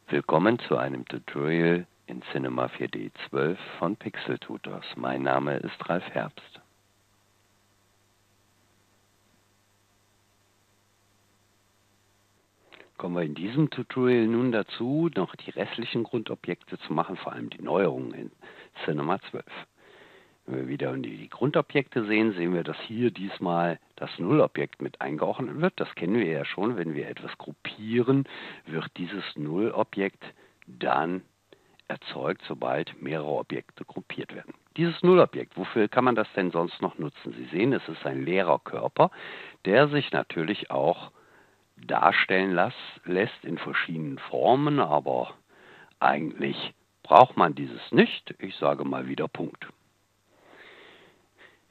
Willkommen zu einem Tutorial in Cinema 4D 12 von Pixel Tutors. Mein Name ist Ralf Herbst. Kommen wir in diesem Tutorial nun dazu, noch die restlichen Grundobjekte zu machen, vor allem die Neuerungen in Cinema 12. Wenn wir wieder die Grundobjekte sehen, sehen wir, dass hier diesmal das Nullobjekt mit eingeordnet wird. Das kennen wir ja schon, wenn wir etwas gruppieren, wird dieses Nullobjekt dann erzeugt, sobald mehrere Objekte gruppiert werden. Dieses Nullobjekt, wofür kann man das denn sonst noch nutzen? Sie sehen, es ist ein leerer Körper, der sich natürlich auch darstellen lässt in verschiedenen Formen, aber eigentlich braucht man dieses nicht. Ich sage mal wieder Punkt.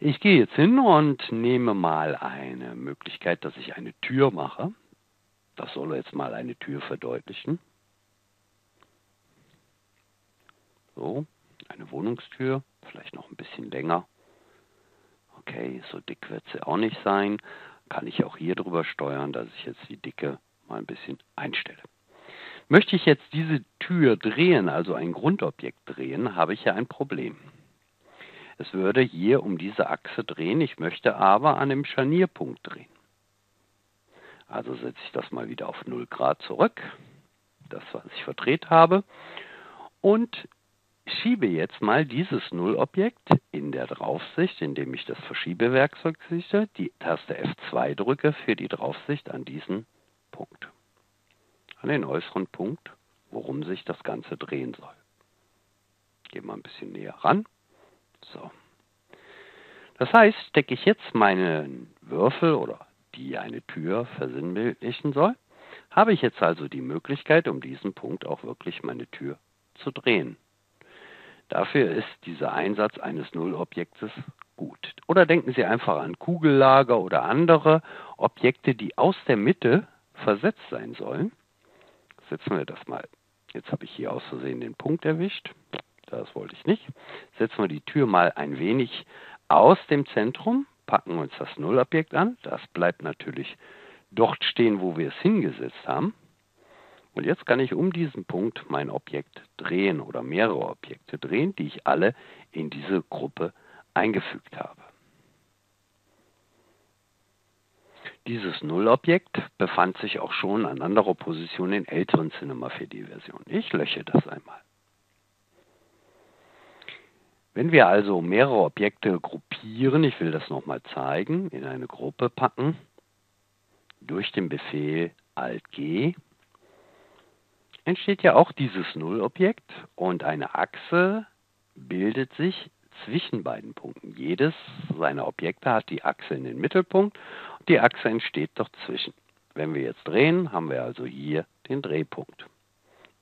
Ich gehe jetzt hin und nehme mal eine Möglichkeit, dass ich eine Tür mache. Das soll jetzt mal eine Tür verdeutlichen. So, eine Wohnungstür, vielleicht noch ein bisschen länger. Okay, so dick wird sie auch nicht sein. Kann ich auch hier drüber steuern, dass ich jetzt die Dicke mal ein bisschen einstelle. Möchte ich jetzt diese Tür drehen, also ein Grundobjekt drehen, habe ich ja ein Problem. Es würde hier um diese Achse drehen, ich möchte aber an dem Scharnierpunkt drehen. Also setze ich das mal wieder auf 0 Grad zurück, das was ich verdreht habe, und schiebe jetzt mal dieses Nullobjekt in der Draufsicht, indem ich das Verschiebewerkzeug sichte, die Taste F2 drücke für die Draufsicht an diesen Punkt. An den äußeren Punkt, worum sich das Ganze drehen soll. Gehen wir ein bisschen näher ran. So. Das heißt, stecke ich jetzt meinen Würfel oder die eine Tür versinnbildlichen soll, habe ich jetzt also die Möglichkeit, um diesen Punkt auch wirklich meine Tür zu drehen. Dafür ist dieser Einsatz eines Nullobjektes gut. Oder denken Sie einfach an Kugellager oder andere Objekte, die aus der Mitte versetzt sein sollen. Setzen wir das mal. Jetzt habe ich hier aus Versehen den Punkt erwischt. Das wollte ich nicht. Setzen wir die Tür mal ein wenig aus dem Zentrum, packen uns das Nullobjekt an. Das bleibt natürlich dort stehen, wo wir es hingesetzt haben. Und jetzt kann ich um diesen Punkt mein Objekt drehen oder mehrere Objekte drehen, die ich alle in diese Gruppe eingefügt habe. Dieses Nullobjekt befand sich auch schon an anderer Position in älteren Cinema 4D-Versionen. Ich lösche das einmal. Wenn wir also mehrere Objekte gruppieren, ich will das nochmal zeigen, in eine Gruppe packen, durch den Befehl Alt-G, entsteht ja auch dieses Nullobjekt und eine Achse bildet sich zwischen beiden Punkten. Jedes seiner Objekte hat die Achse in den Mittelpunkt und die Achse entsteht dazwischen. Wenn wir jetzt drehen, haben wir also hier den Drehpunkt.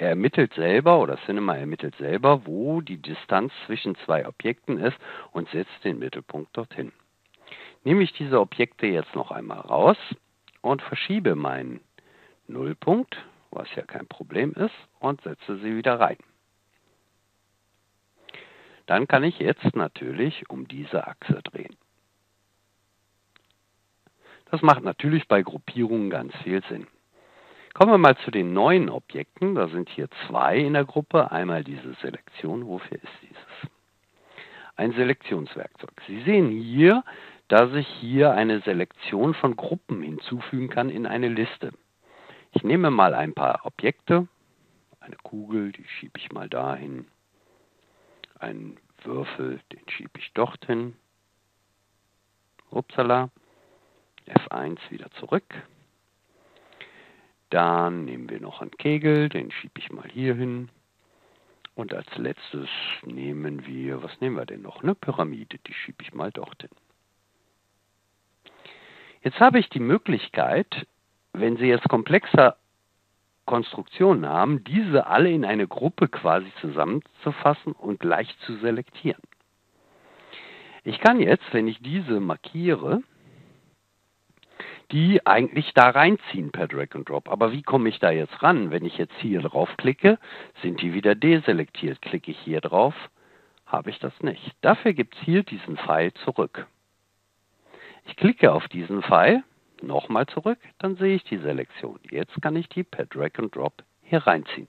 Er ermittelt selber, oder Cinema ermittelt selber, wo die Distanz zwischen zwei Objekten ist und setzt den Mittelpunkt dorthin. Nehme ich diese Objekte jetzt noch einmal raus und verschiebe meinen Nullpunkt, was ja kein Problem ist, und setze sie wieder rein. Dann kann ich jetzt natürlich um diese Achse drehen. Das macht natürlich bei Gruppierungen ganz viel Sinn. Kommen wir mal zu den neuen Objekten. Da sind hier zwei in der Gruppe. Einmal diese Selektion. Wofür ist dieses? Ein Selektionswerkzeug. Sie sehen hier, dass ich hier eine Selektion von Gruppen hinzufügen kann in eine Liste. Ich nehme mal ein paar Objekte. Eine Kugel, die schiebe ich mal dahin. Einen Würfel, den schiebe ich dorthin. Upsala. F1 wieder zurück. Dann nehmen wir noch einen Kegel, den schiebe ich mal hier hin. Und als letztes nehmen wir, was nehmen wir denn noch? Eine Pyramide, die schiebe ich mal dorthin. Jetzt habe ich die Möglichkeit, wenn Sie jetzt komplexe Konstruktionen haben, diese alle in eine Gruppe quasi zusammenzufassen und gleich zu selektieren. Ich kann jetzt, wenn ich diese markiere, die eigentlich da reinziehen per Drag and Drop. Aber wie komme ich da jetzt ran? Wenn ich jetzt hier drauf klicke, sind die wieder deselektiert. Klicke ich hier drauf, habe ich das nicht. Dafür gibt es hier diesen Pfeil zurück. Ich klicke auf diesen Pfeil, nochmal zurück, dann sehe ich die Selektion. Jetzt kann ich die per Drag and Drop hier reinziehen.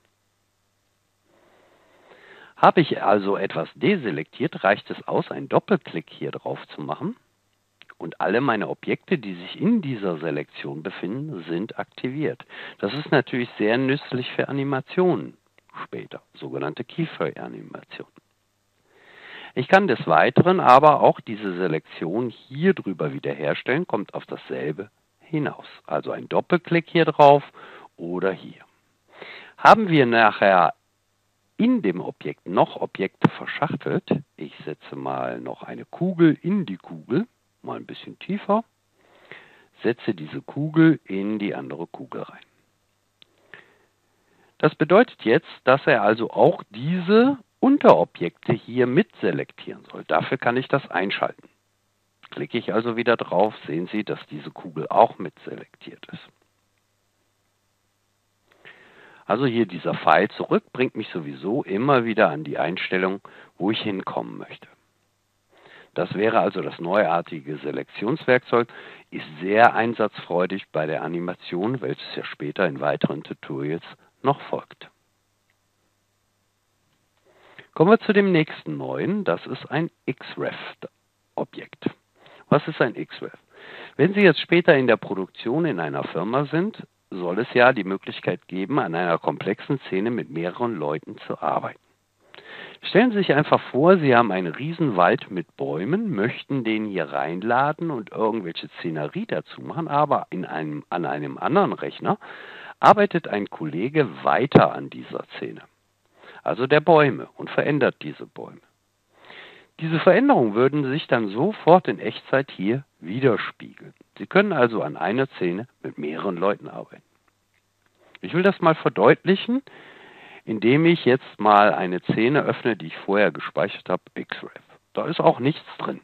Habe ich also etwas deselektiert, reicht es aus, einen Doppelklick hier drauf zu machen und alle meine Objekte, die sich in dieser Selektion befinden, sind aktiviert. Das ist natürlich sehr nützlich für Animationen später, sogenannte Keyframe-Animationen. Ich kann des Weiteren aber auch diese Selektion hier drüber wiederherstellen, kommt auf dasselbe hinaus. Also ein Doppelklick hier drauf oder hier. Haben wir nachher in dem Objekt noch Objekte verschachtelt, ich setze mal noch eine Kugel in die Kugel, mal ein bisschen tiefer, setze diese Kugel in die andere Kugel rein. Das bedeutet jetzt, dass er also auch diese Unterobjekte hier mit selektieren soll. Dafür kann ich das einschalten. Klicke ich also wieder drauf, sehen Sie, dass diese Kugel auch mit selektiert ist. Also hier dieser Pfeil zurück bringt mich sowieso immer wieder an die Einstellung, wo ich hinkommen möchte. Das wäre also das neuartige Selektionswerkzeug, ist sehr einsatzfreudig bei der Animation, welches ja später in weiteren Tutorials noch folgt. Kommen wir zu dem nächsten neuen, das ist ein XREF-Objekt. Was ist ein XREF? Wenn Sie jetzt später in der Produktion in einer Firma sind, soll es ja die Möglichkeit geben, an einer komplexen Szene mit mehreren Leuten zu arbeiten. Stellen Sie sich einfach vor, Sie haben einen Riesenwald mit Bäumen, möchten den hier reinladen und irgendwelche Szenerie dazu machen, aber an einem anderen Rechner arbeitet ein Kollege weiter an dieser Szene, also der Bäume, und verändert diese Bäume. Diese Veränderungen würden sich dann sofort in Echtzeit hier widerspiegeln. Sie können also an einer Szene mit mehreren Leuten arbeiten. Ich will das mal verdeutlichen, indem ich jetzt mal eine Szene öffne, die ich vorher gespeichert habe, XREF. Da ist auch nichts drin.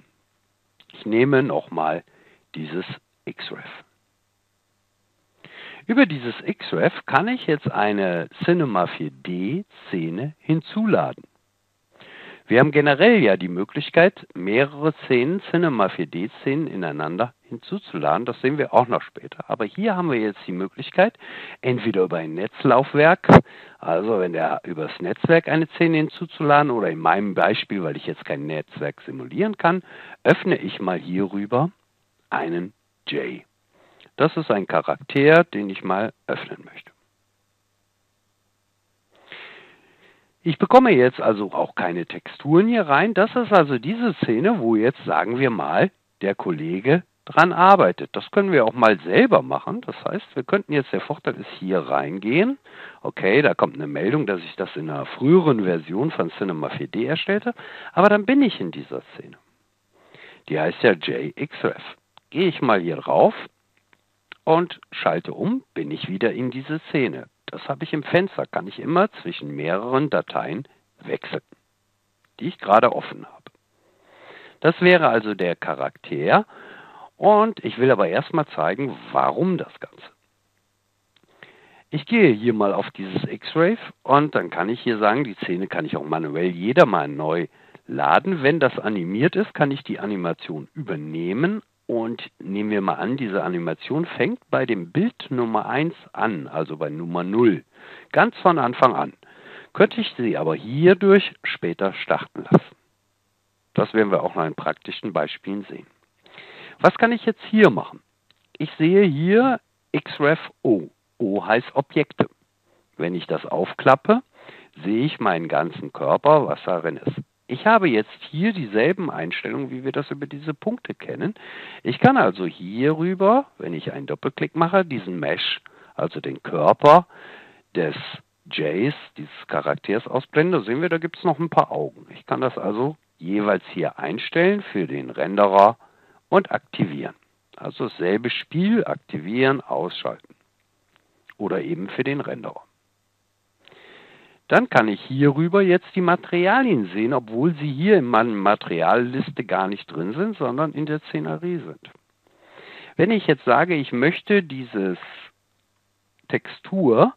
Ich nehme nochmal dieses XREF. Über dieses XREF kann ich jetzt eine Cinema 4D Szene hinzuladen. Wir haben generell ja die Möglichkeit, mehrere Szenen, Cinema 4D Szenen ineinander hinzuzuladen. Das sehen wir auch noch später. Aber hier haben wir jetzt die Möglichkeit, entweder über ein Netzlaufwerk, also wenn der übers Netzwerk eine Szene hinzuzuladen, oder in meinem Beispiel, weil ich jetzt kein Netzwerk simulieren kann, öffne ich mal hierüber einen J. Das ist ein Charakter, den ich mal öffnen möchte. Ich bekomme jetzt also auch keine Texturen hier rein. Das ist also diese Szene, wo jetzt, sagen wir mal, der Kollege dran arbeitet. Das können wir auch mal selber machen. Das heißt, wir könnten jetzt, der Vorteil ist, hier reingehen. Okay, da kommt eine Meldung, dass ich das in einer früheren Version von Cinema 4D erstellte. Aber dann bin ich in dieser Szene. Die heißt ja JXREF. Gehe ich mal hier drauf und schalte um, bin ich wieder in diese Szene. Das habe ich im Fenster, kann ich immer zwischen mehreren Dateien wechseln, die ich gerade offen habe. Das wäre also der Charakter und ich will aber erstmal zeigen, warum das Ganze. Ich gehe hier mal auf dieses XREF und dann kann ich hier sagen, die Szene kann ich auch manuell jeder mal neu laden. Wenn das animiert ist, kann ich die Animation übernehmen. Und nehmen wir mal an, diese Animation fängt bei dem Bild Nummer 1 an, also bei Nummer 0, ganz von Anfang an. Könnte ich sie aber hierdurch später starten lassen. Das werden wir auch noch in praktischen Beispielen sehen. Was kann ich jetzt hier machen? Ich sehe hier XREF O. O heißt Objekte. Wenn ich das aufklappe, sehe ich meinen ganzen Körper, was darin ist. Ich habe jetzt hier dieselben Einstellungen, wie wir das über diese Punkte kennen. Ich kann also hierüber, wenn ich einen Doppelklick mache, diesen Mesh, also den Körper des Js, dieses Charakters ausblenden. Da sehen wir, da gibt es noch ein paar Augen. Ich kann das also jeweils hier einstellen für den Renderer und aktivieren. Also dasselbe Spiel, aktivieren, ausschalten. Oder eben für den Renderer. Dann kann ich hierüber jetzt die Materialien sehen, obwohl sie hier in meiner Materialliste gar nicht drin sind, sondern in der Szenerie sind. Wenn ich jetzt sage, ich möchte diese Textur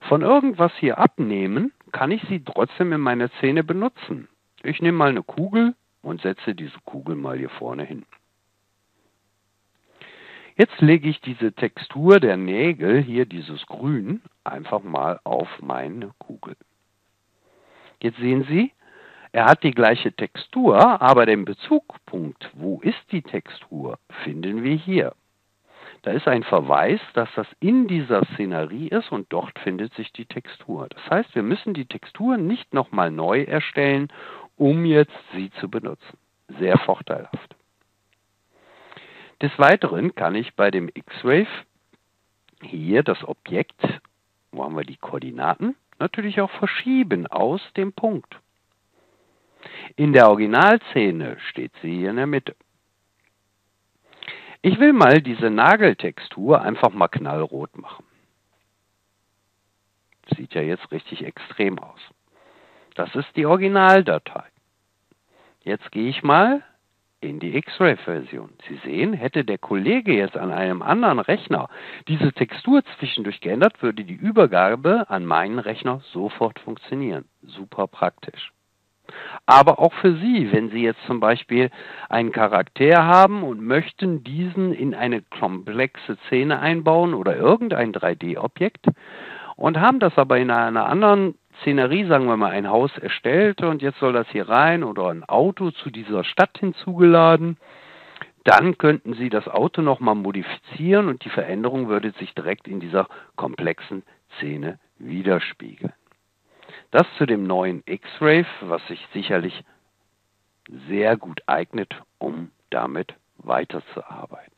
von irgendwas hier abnehmen, kann ich sie trotzdem in meiner Szene benutzen. Ich nehme mal eine Kugel und setze diese Kugel mal hier vorne hin. Jetzt lege ich diese Textur der Nägel, hier dieses Grün, einfach mal auf meine Kugel. Jetzt sehen Sie, Er hat die gleiche Textur, aber den Bezugpunkt, wo ist die Textur, finden wir hier. Da ist ein Verweis, dass das in dieser Szenerie ist und dort findet sich die Textur. Das heißt, wir müssen die Textur nicht nochmal neu erstellen, um jetzt sie zu benutzen. Sehr vorteilhaft. Des Weiteren kann ich bei dem X-Wave hier das Objekt, wo haben wir die Koordinaten, natürlich auch verschieben aus dem Punkt. In der Originalszene steht sie hier in der Mitte. Ich will mal diese Nageltextur einfach mal knallrot machen. Sieht ja jetzt richtig extrem aus. Das ist die Originaldatei. Jetzt gehe ich mal in die X-Ray-Version. Sie sehen, hätte der Kollege jetzt an einem anderen Rechner diese Textur zwischendurch geändert, würde die Übergabe an meinen Rechner sofort funktionieren. Super praktisch. Aber auch für Sie, wenn Sie jetzt zum Beispiel einen Charakter haben und möchten diesen in eine komplexe Szene einbauen oder irgendein 3D-Objekt und haben das aber in einer anderen Szenerie, sagen wir mal, ein Haus erstellt und jetzt soll das hier rein oder ein Auto zu dieser Stadt hinzugeladen, dann könnten Sie das Auto nochmal modifizieren und die Veränderung würde sich direkt in dieser komplexen Szene widerspiegeln. Das zu dem neuen X-Ray, was sich sicherlich sehr gut eignet, um damit weiterzuarbeiten.